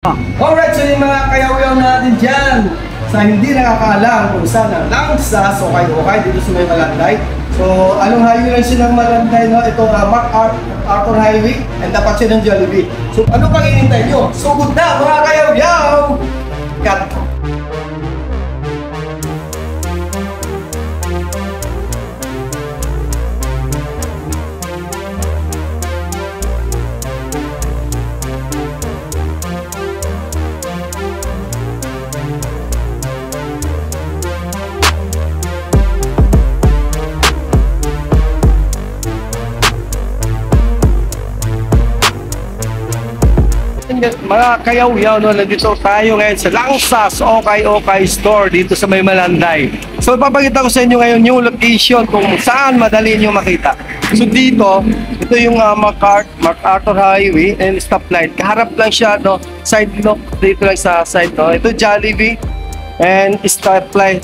Alright, so yung mga kayaw-yaw natin dyan sa hindi nakakaalam kung saan ang langsas o okay dito sa may Malanday. So, anong highway lang siya ng Malanday, no? Ito MacArthur Highway and dapat siya ng Jollibee. So, ano pang hinintay nyo? Sugod na mga kayaw-yaw! Cut! Mga kayaw-yaw, no, nandito tayo ngayon sa Langsas Okay Store dito sa may Malanday. So ipapakita ko sa inyo ngayon yung location kung saan madali nyo makita. So dito, ito yung MacArthur Highway and stoplight. Kaharap lang siya, no, side look dito lang sa side, no. Ito Jollibee and stoplight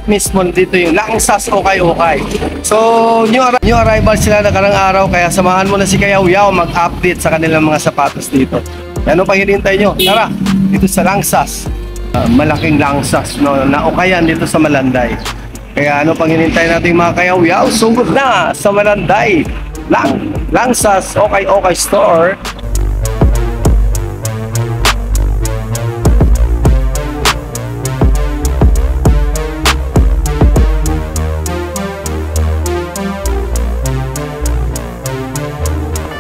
mismo dito yung Langsas Okay. So new arrival sila nakarang araw, kaya samahan mo na si Kayaw-yaw mag-update sa kanilang mga sapatos dito. Ano pang hinintay nyo? Tara, dito sa Langsas. Malaking Langsas, no, na ukayan dito sa Malanday. Kaya ano pang hinintay natin mga Kayaw-yaw? Sugod na sa Malanday. Langsas Okay Store.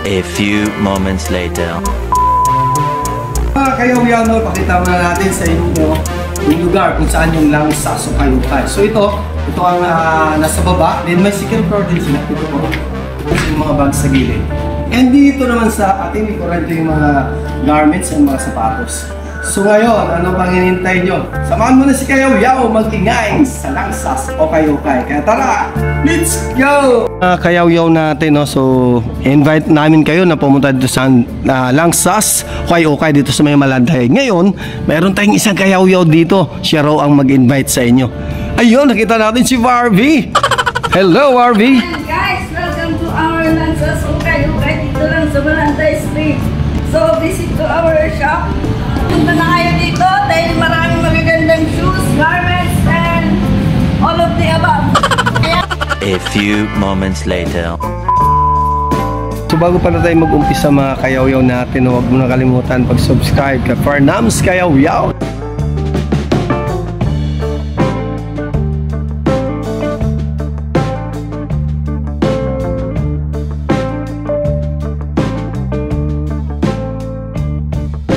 A few moments later. Mga kayaw-yaw, no, pakita muna natin sa inyo yung lugar kung saan yung Langsas Okay. So ito ang nasa baba. Then may second floor din sila. Ito po yung mga bags sa gilid. And dito naman sa ating likuran, ito yung mga garments and mga sapatos. So ngayon, ano pang hinintay nyo? Samahan mo na si Kayaw-yaw mag-ingay sa Langsas Okay. Kaya tara, let's go! Kayaw-yaw natin, no? So invite namin kayo na pumunta dito sa Langsas Okay dito sa may Malanday. Ngayon, meron tayong isang kayaw-yaw dito. Siya raw ang mag-invite sa inyo. Ayun, nakita natin si Barbie. Hello, Barbie! Guys, welcome to our Langsas Okay dito lang sa Malanday Street. So visit to our shop. Punta na kayo dito dahil maraming magagandang shoes, garments, and all of the above. A few moments later. So bago pa na tayo mag-umpisa mga kayaw-yaw natin, huwag mo na kalimutan pag-subscribe ka Farnams Kayaw-yaw.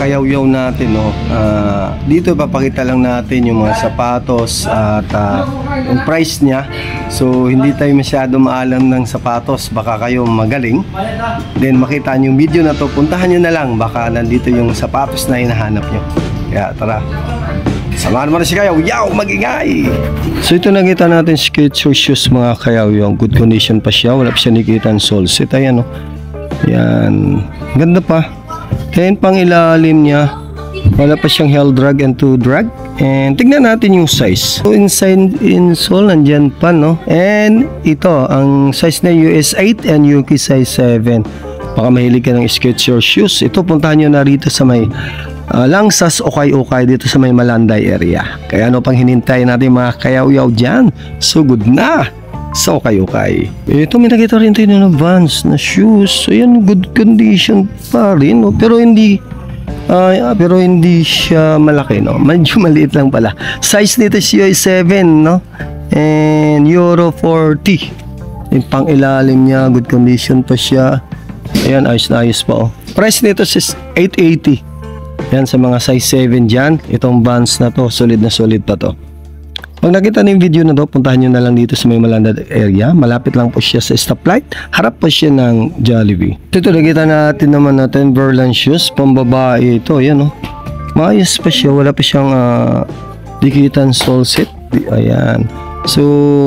Kayaw-yaw natin, no. Dito ipapakita lang natin yung mga sapatos at yung price niya. So hindi tayo masyado maalam ng sapatos, baka kayo magaling. Then makita nyo yung video na to, puntahan nyo na lang, baka nandito yung sapatos na hinahanap nyo. Kaya tara, samahan mo na si Kayaw-yaw mag-ingay. So ito nakita natin Skechers shoes mga kayaw-yaw. Good condition pa siya, wala pa siya nakitang soles. Ito yan, no. Yan, ganda pa. Then pang ilalim niya, wala pa siyang heel drag and toe drag. And tignan natin yung size. So inside insole nandyan pa, no. And ito ang size na US 8 and UK size 7. Baka mahilig ka ng Skechers shoes. Ito puntahan nyo na rito sa may Langsas Okay dito sa may Malanday area. Kaya ano pang hinintay natin mga kayaw-yaw dyan? Sugod na sa Okay. Ito may nakita rin tayo ng Vans na shoes. So yan, good condition pa rin, no? Pero hindi siya malaki, no? Medyo maliit lang pala. Size nito is US 7, no? And Euro 40. Yung pang ilalim niya, good condition pa siya. Ayan, ayos na ayos pa, oh. Price nito is 880. Yan sa mga size 7 dyan. Itong Vans na to, solid na solid pa to. Pag nakita niyo yung video na to, puntahan nyo na lang dito sa may Malanday area. Malapit lang po siya sa stoplight. Harap po siya ng Jollibee. Ito nakita natin naman natin Timberland shoes. Pambabae ito. Ayan, oh. Maayos pa siya. Wala pa siyang dikitan sole set. Ayan. So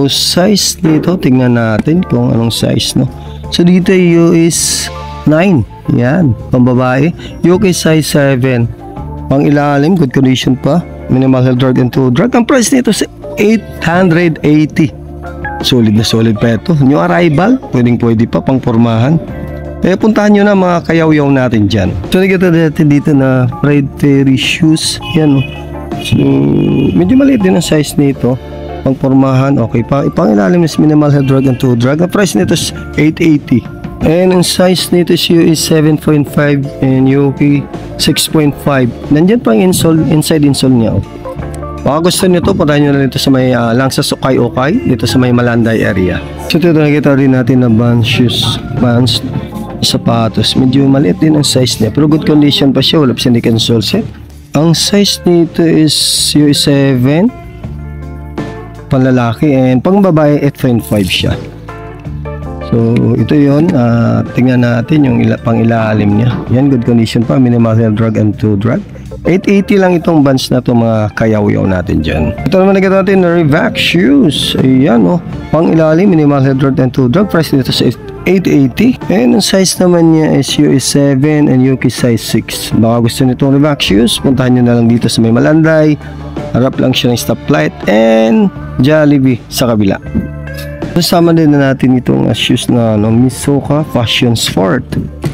size nito, tingnan natin kung anong size, no. So dito US 9. Ayan. Pambabae. UK size 7. Pang ilalim, good condition pa. Minimal heel drag and toe drag. Ang price nito sa 880. Solid na solid pa ito. New arrival, pwede pa pang pormahan. puntahan nyo na mga kayaw-yaw natin dyan. So nakita natin dito na Fred Perry shoes. Yan, oh. So, medyo maliit din ang size nito. Pang pormahan, okay pa. Ipang ilalim is minimal head drag and toe drag. Ang price nito is 880. And ang size nito is US 7.5 and UK 6.5. Nandiyan pa yung inside insole niya, oh. Baka gusto nyo ito, puntahan nyo na dito sa may Langsas Okay, dito sa may Malanday area. So ito nakita rin natin na Vans shoes, Vans sapatos. Medyo maliit din ang size niya, pero good condition pa siya, wala pa siya hindi console set. Ang size nito is US 7 panlalaki and pang babae 8.5 siya. So ito yun, tingnan natin yung pang ilalim niya. Yan, good condition pa, minimal heel drag and toe drag. 880 lang itong Vans na to mga kayaw-yaw natin dyan. Ito naman nakita natin na Reebok shoes. Ayan, oh, pang ilalim, minimal heel drag and toe drag. Price nito sa 880. And ang size naman niya is US 7 and UK size 6. Baka gusto nitong Reebok shoes, puntahan nyo na lang dito sa may Malanday. Harap lang siya ng stoplight and Jollibee sa kabila. Kasama din na natin itong shoes na Mizuka Fashion Sport.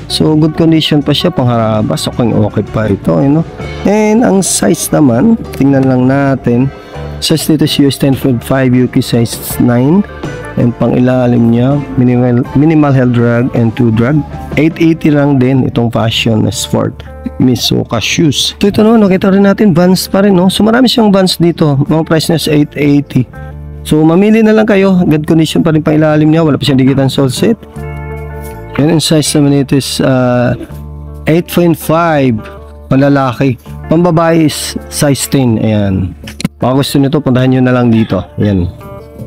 So good condition pa siya, pangharabas, okay pa ito, you know? And ang size naman, tingnan lang natin. Size nito is US 10.5, UK size 9. And pang ilalim niya, minimal heel drag and toe drag. 880 lang din itong Fashion Sport Mizuka shoes. So ito naman, nakita rin natin Vans pa rin, no? So marami siyang Vans dito. Mga price niya is 880. So mamili na lang kayo. Good condition pa rin pang ilalim niya, wala pa siyang digital sole set. And ang size naman ito is 8.5 panlalaki. Pambabae is size 10. Ayan. Baka gusto nyo ito, puntahan nyo na lang dito. Ayan.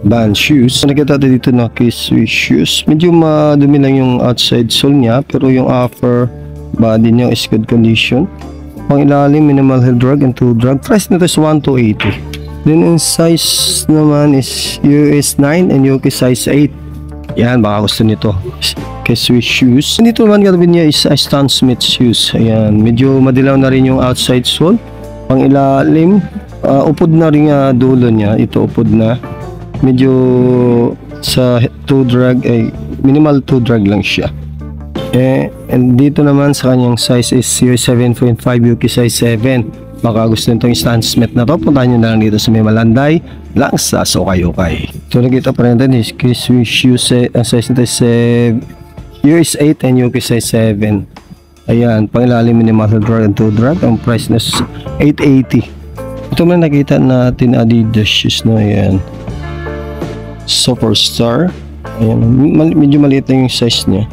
Vans shoes. Nakita natin dito na K-Swiss shoes. Medyo madumi lang yung outside sole niya, pero yung upper body niya is good condition. Pang ilalim, minimal heel drag and toe drag. Price nito is 1,280. Then ang size naman is US 9 and UK size 8. Yan, baka gusto nito. K-Swiss shoes. Dito naman gawin niya is Stan Smith shoes. Ayan, medyo madilaw na rin yung outside sole. Pang ilalim, upod na rin dulo niya. Ito upod na. Medyo sa toe drag ay minimal toe drag lang siya. And dito naman sa kanyang size is 7.5 UK size 7. Baka gusto nitong Stan Smith na to, puntahan nyo na lang dito sa may Malanday, Langsas Okay. So nakita pa rin natin is K-Swiss shoes. Ang size nito is US 8 and UK size 7. Ayan, pangilalim minimal drag and toe drag. Ang price na 880. Ito man nakita natin Adidas shoes, no? Ayan, Superstar. Ayan, medyo maliit na yung size niya.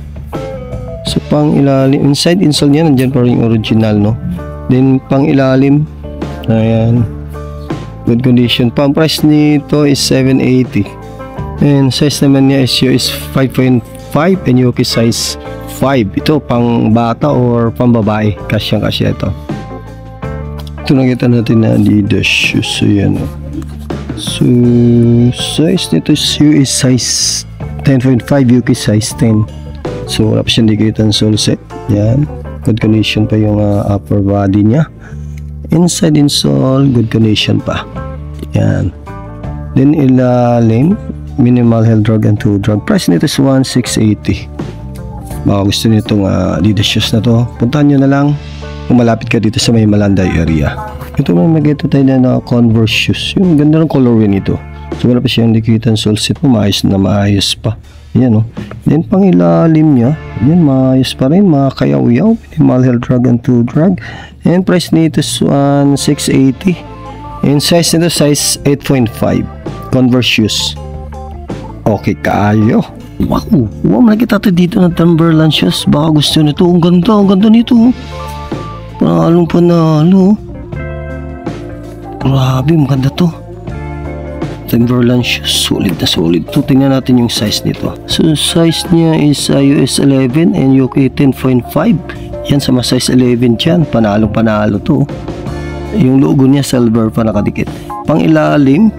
So pang ilalim, inside insole niya nandiyan pa rin yung original, no? Then pang ilalim, ayan, good condition. Pang price nito is 780. And size naman niya is US 5.5 and UK size 5. Ito pang bata or pang babae, kasyang-kasya ito. Ito nakita natin na Adidas shoes. So yan, so size nito is US size 10.5, UK size 10. So wala pa siyang digital sole set. Yan, good condition pa yung upper body niya. Inside insole, good condition pa. Yan. Then ilalim, minimal heel drag and toe drag. Price nito is 1,680. Baka gusto nyo itong Adidas shoes na to, puntahan nyo na lang kung malapit ka dito sa may Malanday area. Ito man, mag-ito tayo na Converse shoes. Yung ganda ng colorway nito. So wala pa siyang dikitan sole set mo, maayos na maayos pa. Yan, oh. Then pang ilalim niya, yan, maayos pa rin, mga kayaw-yaw, minimal heel drag and toe drag. And price nito is 1,680. And size nito size 8.5. Converse shoes. Okay kayo. Wow, nakita tayo dito ng Timberland shoes. Baka gusto nito. Ang ganda nito. Panalo. Grabe, maganda to. Timberland shoes, solid na solid to. Tingnan natin yung size nito. So size niya is US 11 and UK 10.5. Yan, sa mga size 11 dyan, panalo to. Yung logo niya silver pa nakadikit. Pang ilalim,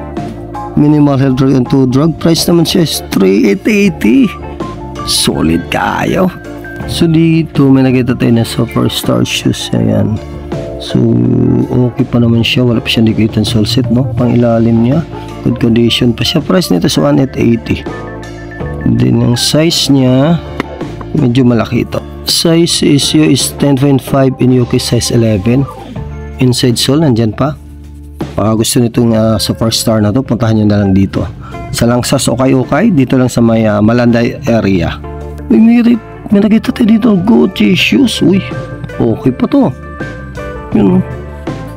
minimal heel drag and toe drag. Price naman siya is 3,880. Solid kayo. So dito may nakita tayo na Superstar shoes. Ayan, so okay pa naman siya, wala pa siya dikitan sole set, no? Pang ilalim niya, good condition pa siya. Price nito is 1,880. Then ang size niya medyo malaki ito. Size issue is 10.5 in UK size 11. Inside sole, nandyan pa. Baka gusto nitong superstar na to, puntahan nyo na lang dito. Sa Langsas, okay, dito lang sa may Malanday area. May nakita tayo dito, Gucci shoes. Uy, okay pa to. Yun,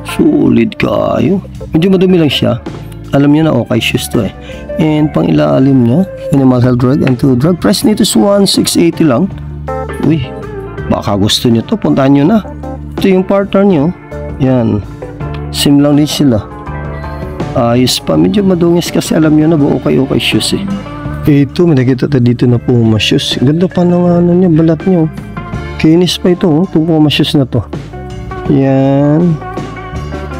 solid kayo. Medyo madumi lang siya. Alam niyo na okay shoes to eh. And pang ilalim niya, minimal health drug and to drug. Price nito is 1,680 lang. Uy, baka gusto niyo to, puntahan nyo na. Ito yung partner nyo. Yan, same lang din sila. Ayos pa, medyo madungis kasi alam nyo na ba okay shoes eh. Ito, may nakita tayo dito na Puma shoes. Ganda pa ng ano niya, balat niya. Kinis pa ito, itong Puma shoes na to. Yan.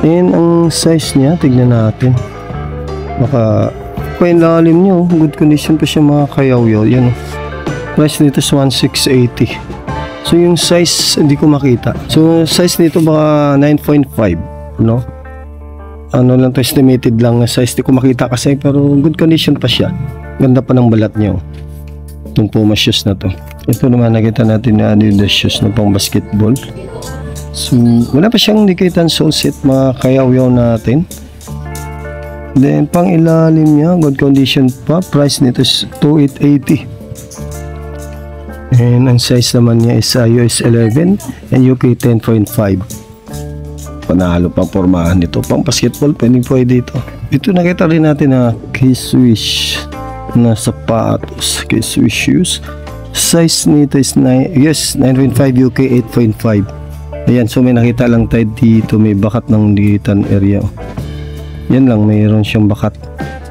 And ang size niya, tignan natin. Baka lalim niyo, good condition pa siya mga kayaw-yaw. Yan. Price nito is 1,680. So yung size hindi ko makita. So size nito baka 9.5, no? Ano lang to, estimated lang na size, di ko makita kasi, pero good condition pa siya. Ganda pa ng balat niya. Itong Puma shoes na to. Ito naman nakita natin na Adidas shoes na pang basketball. So wala pa siyang dikitan sole set mga kayaw-yaw natin. Then pang ilalim niya, good condition pa. Price nito is 2,880. And ang size naman niya is US 11 and UK 10.5. Panalo pang pormahan nito. Pang basketball, pwede ito. Ito nakita rin natin na K-Swiss na sapatos. K-Swiss shoes. Size nito is 9.5 UK 8.5. Ayan, so may nakita lang tayo dito. May bakat ng digitan area. Yan lang, mayroon siyang bakat.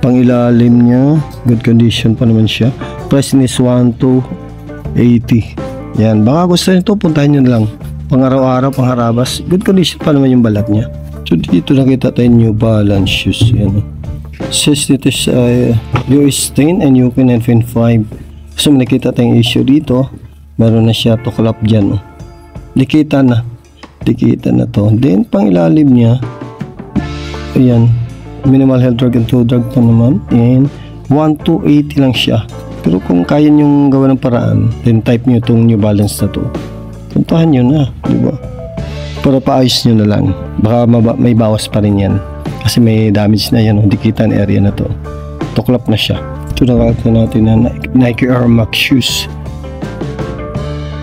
Pang ilalim niya, good condition pa naman siya. Price is 1,280. Yan, baka gusto nyo ito, puntahan nyo lang. Pang araw-araw, pang harabas, good condition pa naman yung balat niya. So dito nakita tayo New Balance shoes. Yan. Says dito sa US 10 and UK 9.5. So nakita tayong issue dito. Meron na siya tuklap dyan. Dikita na to. Then pang ilalim niya, ayan, minimal health drug and 2 drug pa naman. And 1,280 lang siya. Pero kung kaya nyong gawa ng paraan, then type nyo itong New Balance na to. Puntahan nyo na, di ba? Para paayos nyo na lang. Baka may bawas pa rin yan. Kasi may damage na yan, dikitan area na to. Tuklap na siya. Ito nakakita natin na Nike Air Max shoes.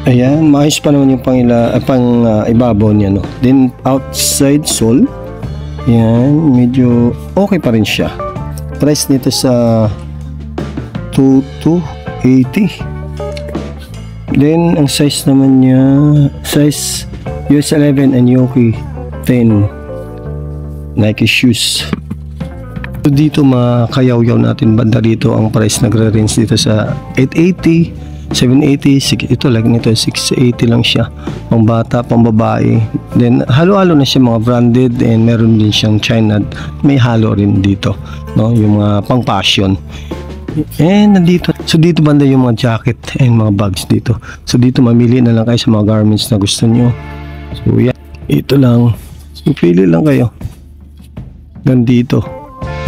Ayan, maayos pa naman yung pang ibabaw niya, no? Then outside sole. Ayan, medyo okay pa rin siya. Price nito sa 2,280. Then ang size naman niya, size US 11 and UK 10 Nike shoes. So dito makayaw-yaw natin banda dito, ang price nagre-range dito sa 880, 780, ito like nito 680 lang siya. Pang bata, pang babae. Then halo-halo na siya mga branded, and meron din siyang China. May halo rin dito, no, yung mga pang fashion. And nandito, so dito banda yung mga jacket and mga bags dito. So dito mamili na lang kayo sa mga garments na gusto nyo. So yan, ito lang, so pili lang kayo. Nandito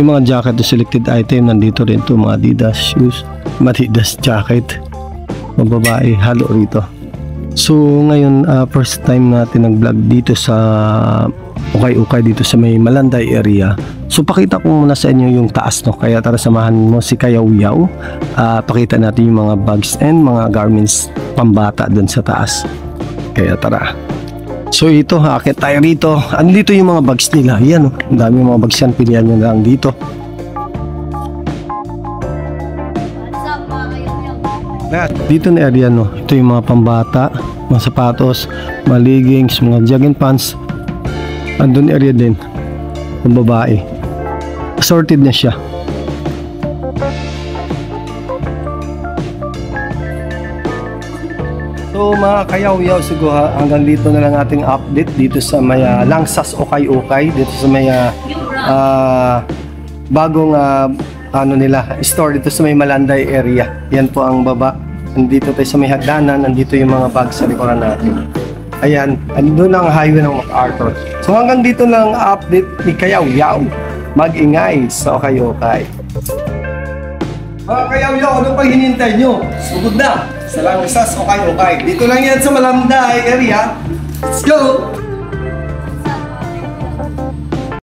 yung mga jacket na selected item, nandito rin to, mga Adidas shoes, Adidas jacket, mga babae, halo rito. So ngayon, first time natin nag-vlog dito sa ukay-ukay dito sa may Malanday area. So pakita ko muna sa inyo yung taas, no? Kaya tara samahan mo si Kayaw-Yaw. Pakita natin yung mga bags and mga garments pambata dun sa taas. Kaya tara. So ito, akit tayo rito. Andito yung mga bags nila. Yan, oh. Ang dami yung mga bags yan. Pilihan nyo lang dito. Dito na area, no? Ito yung mga pambata, mga sapatos, mga leggings, mga jogging pants. Andun area din yung babae. Assorted na siya. So mga kayaw-yaw, siguro hanggang dito na lang ating update dito sa may Langsas Okay-Okay, dito sa may bagong ano nila, store dito sa may Malanday area. Yan po ang baba. Nandito tayo sa may hagdanan, nandito yung mga bags sa likuran natin. Ayan, andun ang highway ng MacArthur. So hanggang dito lang update ni Kayaw-Yaw. Mag-ingay sa Okay-Okay. Mga Kayaw-Yaw, ano pang hinintay nyo? Sugod na! Sa Langusas, okay. Dito lang yan sa Malanday area. Let's go!